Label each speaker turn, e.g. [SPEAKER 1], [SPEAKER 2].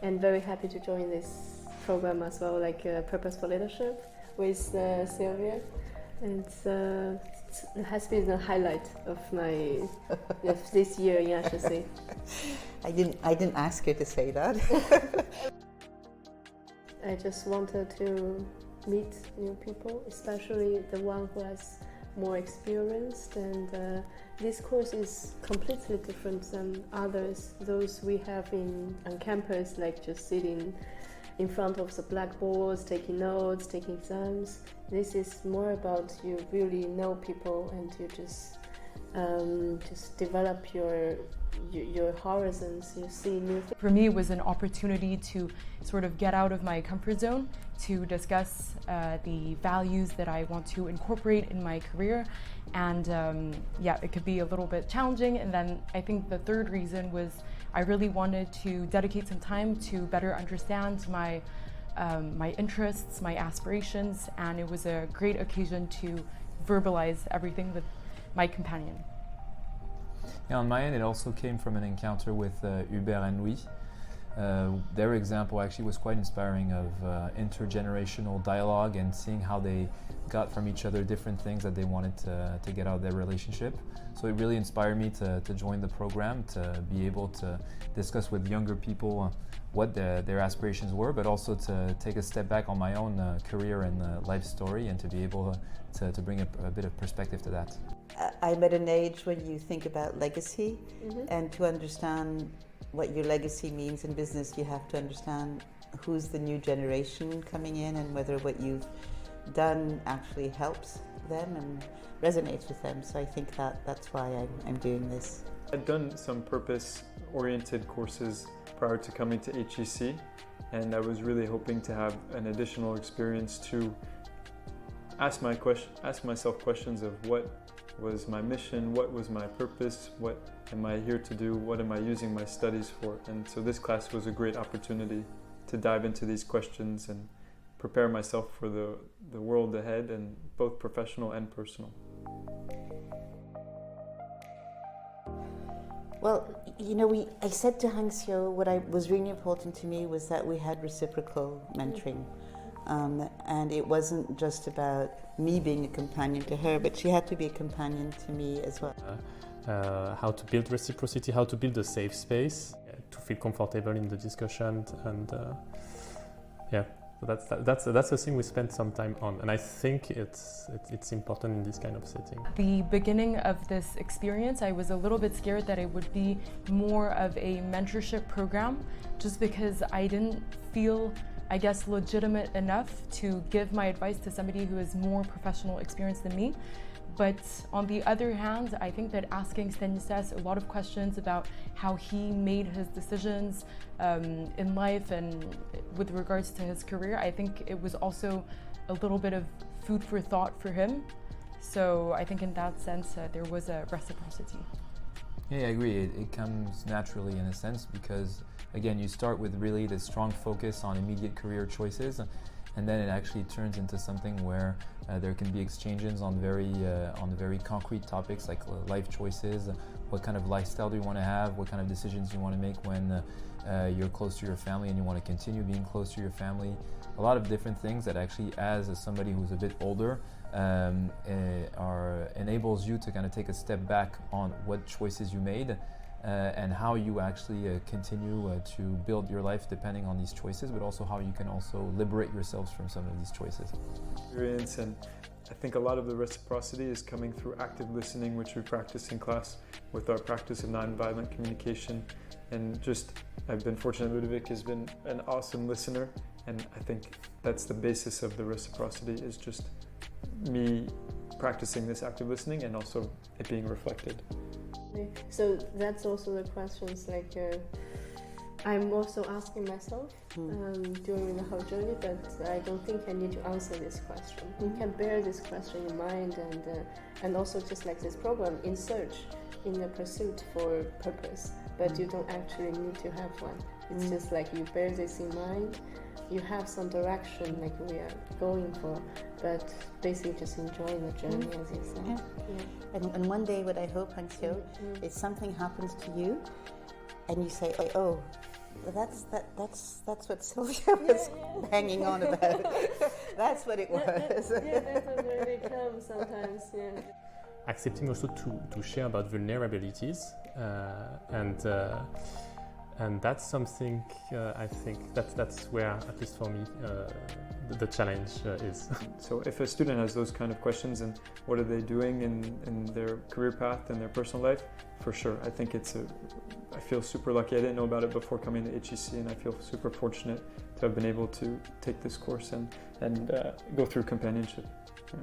[SPEAKER 1] and very happy to join this program as well, like Purposeful Leadership with Sylvia. And it has been the highlight of my of this year in HEC.
[SPEAKER 2] I didn't ask you to say that.
[SPEAKER 1] I just wanted to meet new people, especially the one who has more experienced, and this course is completely different than others, those we have on campus, like just sitting in front of the blackboards, taking notes, taking exams. This is more about you really know people and you just develop your horizons, you see new things.
[SPEAKER 3] For me, it was an opportunity to sort of get out of my comfort zone, to discuss the values that I want to incorporate in my career. And it could be a little bit challenging. And then I think the third reason was I really wanted to dedicate some time to better understand my interests, my aspirations, and it was a great occasion to verbalize everything with my companion.
[SPEAKER 4] Yeah, on my end, it also came from an encounter with Hubert and Louis. Their example actually was quite inspiring of intergenerational dialogue and seeing how they got from each other different things that they wanted to get out of their relationship. So it really inspired me to join the program, to be able to discuss with younger people what their aspirations were, but also to take a step back on my own career and life story and to be able to bring a bit of perspective to that.
[SPEAKER 2] I'm at an age when you think about legacy, and to understand what your legacy means in business, you have to understand who's the new generation coming in and whether what you've done actually helps them and resonates with them. So I think that's why I'm doing this.
[SPEAKER 5] I'd done some purpose-oriented courses prior to coming to HEC, and I was really hoping to have an additional experience to ask myself questions of what was my mission, what was my purpose, what am I here to do, what am I using my studies for. And so this class was a great opportunity to dive into these questions and prepare myself for the world ahead, and both professional and personal.
[SPEAKER 2] Well, I said to Hang Xiu, what was really important to me was that we had reciprocal mentoring. And it wasn't just about me being a companion to her, but she had to be a companion to me as well.
[SPEAKER 6] How to build reciprocity, how to build a safe space, to feel comfortable in the discussion, and so that's a thing we spent some time on, and I think it's important in this kind of setting.
[SPEAKER 3] At the beginning of this experience, I was a little bit scared that it would be more of a mentorship program, just because I didn't feel, I guess, legitimate enough to give my advice to somebody who has more professional experience than me. But on the other hand, I think that asking Stanislas a lot of questions about how he made his decisions in life and with regards to his career, I think it was also a little bit of food for thought for him. So I think in that sense, there was a reciprocity.
[SPEAKER 4] Yeah, I agree. It comes naturally in a sense because, again, you start with really the strong focus on immediate career choices, and then it actually turns into something where there can be exchanges on very concrete topics like life choices. What kind of lifestyle do you want to have? What kind of decisions you want to make when you're close to your family and you want to continue being close to your family? A lot of different things that actually, as somebody who's a bit older, enables you to kind of take a step back on what choices you made and how you actually continue to build your life depending on these choices, but also how you can also liberate yourselves from some of these choices.
[SPEAKER 5] Experience, and I think a lot of the reciprocity is coming through active listening, which we practice in class with our practice of nonviolent communication. And just, I've been fortunate Ludovic has been an awesome listener, and I think that's the basis of the reciprocity, is just me practicing this active listening and also it being reflected.
[SPEAKER 1] So that's also the questions like I'm also asking myself during the whole journey, but I don't think I need to answer this question. You can bear this question in mind and also just like this program, in search, in the pursuit for purpose, but you don't actually need to have one. It's just like you bear this in mind, you have some direction like we are going for, but basically just enjoying the journey as you said.
[SPEAKER 2] Yeah. And one day what I hope, Hang Xiu, is something happens to you and you say, oh, That's what Sylvia was hanging on about. That's what it was.
[SPEAKER 1] That's what really comes sometimes. Yeah.
[SPEAKER 6] Accepting also to share about vulnerabilities and that's something I think that's where, at least for me, the challenge is.
[SPEAKER 5] So if a student has those kind of questions and what are they doing in their career path and their personal life, for sure, I think I feel super lucky. I didn't know about it before coming to HEC, and I feel super fortunate to have been able to take this course and go through Companionship. Yeah.